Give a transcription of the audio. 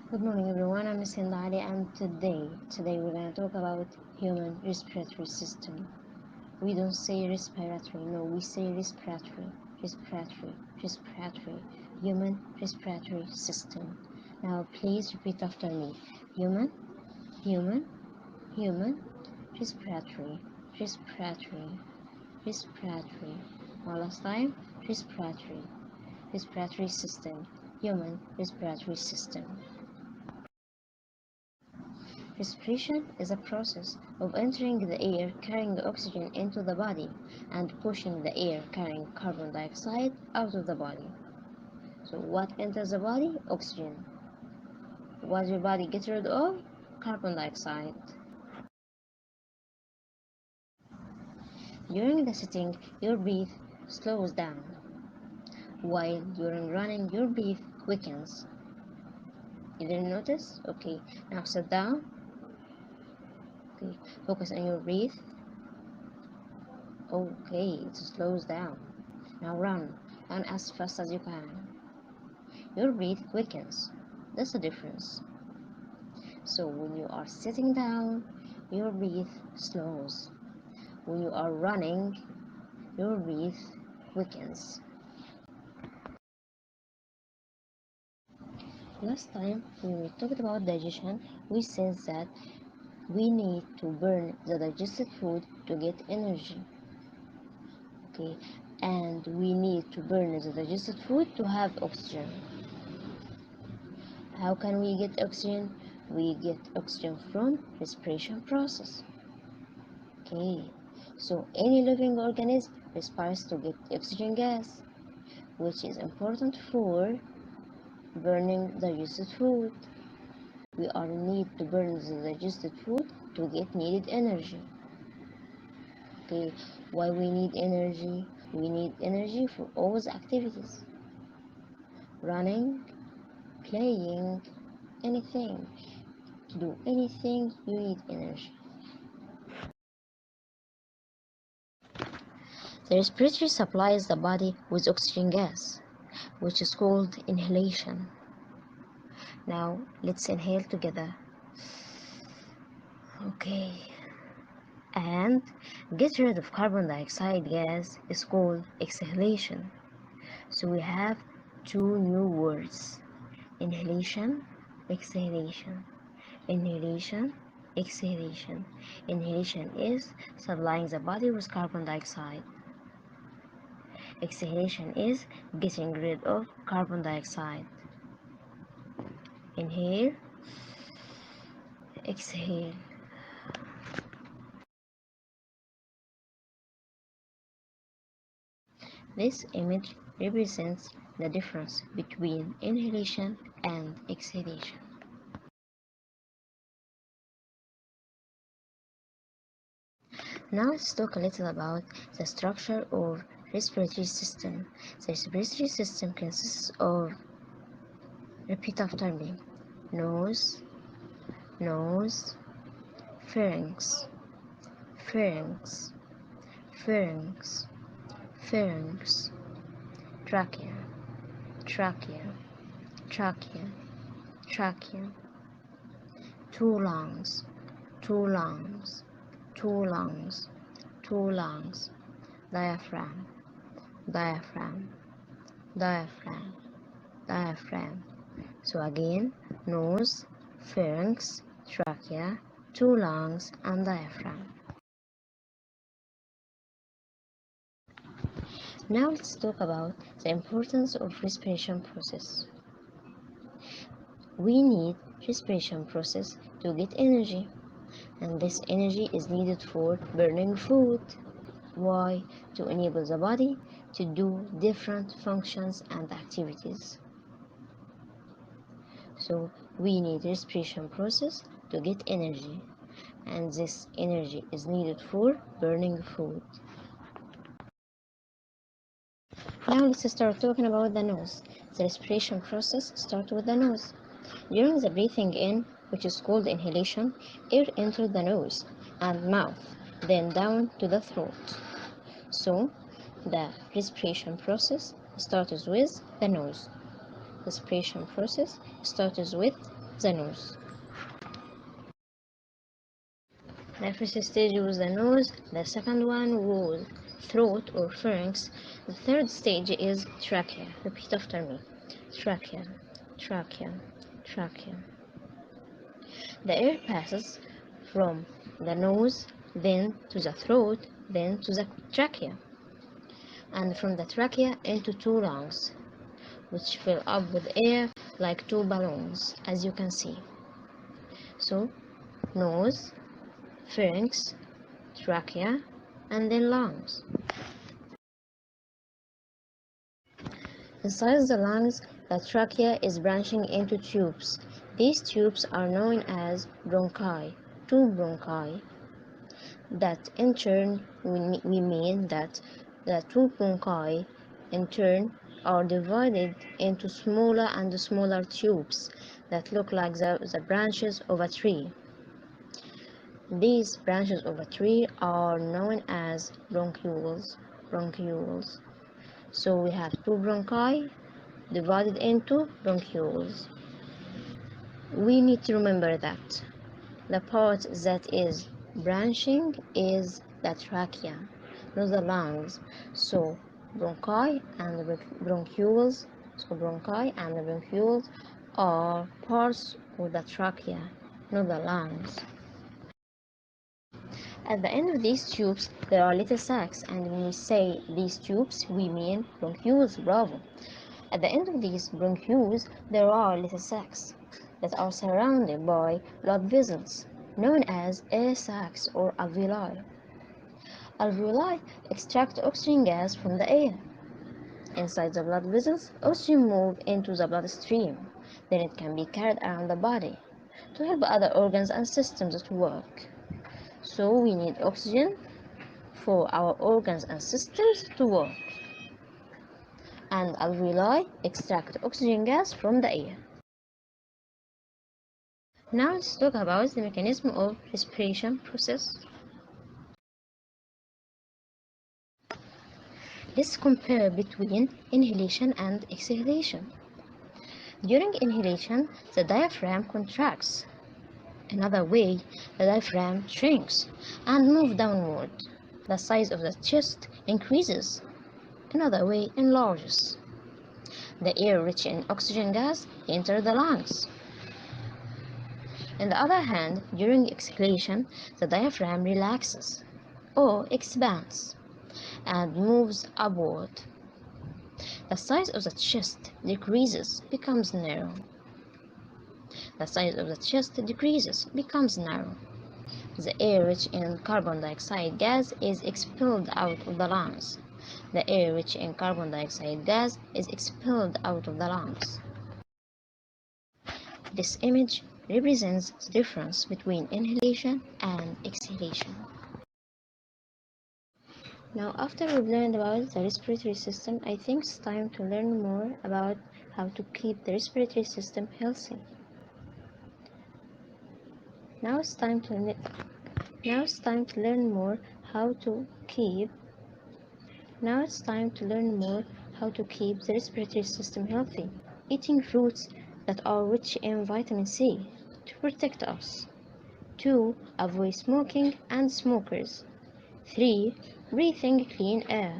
Good morning everyone, I'm Sindali and today we're going to talk about human respiratory system. We don't say respiratory, no, we say respiratory, respiratory, human respiratory system. Now please repeat after me. Human, human, human, respiratory, respiratory, respiratory. One last time, respiratory, respiratory system, human respiratory system. Respiration is a process of entering the air carrying oxygen into the body and pushing the air carrying carbon dioxide out of the body. So what enters the body? Oxygen. What does your body get rid of? Carbon dioxide. During the sitting, your breath slows down. While during running, your breath quickens. You didn't notice? Okay, now sit down. Okay, focus on your breath. Okay, it slows down. Now run as fast as you can. Your breath quickens. That's the difference. So when you are sitting down, your breath slows. When you are running, your breath quickens. Last time when we talked about digestion, we said that we need to burn the digested food to get energy. Okay, and we need to burn the digested food to have oxygen. How can we get oxygen? We get oxygen from respiration process. Okay, so any living organism respires to get oxygen gas, which is important for burning digested food. We are need to burn the digested food to get needed energy. Okay, why we need energy? We need energy for all the activities. Running, playing, anything. To do anything, you need energy. The respiratory supplies the body with oxygen gas, which is called inhalation. Now, let's inhale together. Okay. And get rid of carbon dioxide gas is called exhalation. So we have two new words. Inhalation, exhalation. Inhalation, exhalation. Inhalation is supplying the body with carbon dioxide. Exhalation is getting rid of carbon dioxide. Inhale, exhale. This image represents the difference between inhalation and exhalation. Now let's talk a little about the structure of respiratory system. The respiratory system consists of, repeat after me, nose, nose, pharynx, pharynx, pharynx, pharynx, trachea, trachea, trachea, trachea, two lungs, two lungs, two lungs, two lungs, diaphragm, diaphragm, diaphragm, diaphragm. So again, nose, pharynx, trachea, two lungs, and diaphragm. Now let's talk about the importance of respiration process. We need respiration process to get energy, and this energy is needed for burning food. Why? To enable the body to do different functions and activities. So we need respiration process to get energy, and this energy is needed for burning food. Now let's start talking about the nose. The respiration process starts with the nose. During the breathing in, which is called inhalation, air enters the nose and mouth, then down to the throat. So the respiration process starts with the nose. Respiration process starts with the nose. The first stage was the nose, the second one was throat or pharynx, the third stage is trachea. Repeat after me. Trachea, trachea, trachea. The air passes from the nose, then to the throat, then to the trachea, and from the trachea into two lungs, which fill up with air like two balloons, as you can see. So, nose, pharynx, trachea, and then lungs. Inside the lungs, the trachea is branching into tubes. These tubes are known as bronchi, two bronchi. That in turn, we mean that the two bronchi in turn are divided into smaller and smaller tubes that look like the branches of a tree. These branches of a tree are known as bronchioles. Bronchioles. So we have two bronchi divided into bronchioles. We need to remember that the part that is branching is the trachea, not the lungs. So bronchi and bronchioles, are parts of the trachea, not the lungs. At the end of these tubes, there are little sacs, and when we say these tubes, we mean bronchioles. Bravo! At the end of these bronchioles, there are little sacs that are surrounded by blood vessels, known as air sacs or alveoli. Alveoli extract oxygen gas from the air. Inside the blood vessels, oxygen moves into the bloodstream. Then it can be carried around the body to help other organs and systems to work. So we need oxygen for our organs and systems to work. And alveoli extract oxygen gas from the air. Now let's talk about the mechanism of respiration process. Let's compare between inhalation and exhalation. During inhalation, the diaphragm contracts. Another way, the diaphragm shrinks and moves downward. The size of the chest increases. Another way, enlarges. The air rich in oxygen gas enters the lungs. On the other hand, during exhalation, the diaphragm relaxes or expands and moves upward. The size of the chest decreases, becomes narrow. The size of the chest decreases, becomes narrow. The air rich in carbon dioxide gas is expelled out of the lungs. The air rich in carbon dioxide gas is expelled out of the lungs. This image represents the difference between inhalation and exhalation. Now, after we've learned about the respiratory system, I think it's time to learn more about how to keep the respiratory system healthy. Now it's time to learn more how to keep the respiratory system healthy. Eating fruits that are rich in vitamin C to protect us. 2. Avoid smoking and smokers. 3. Breathing clean air.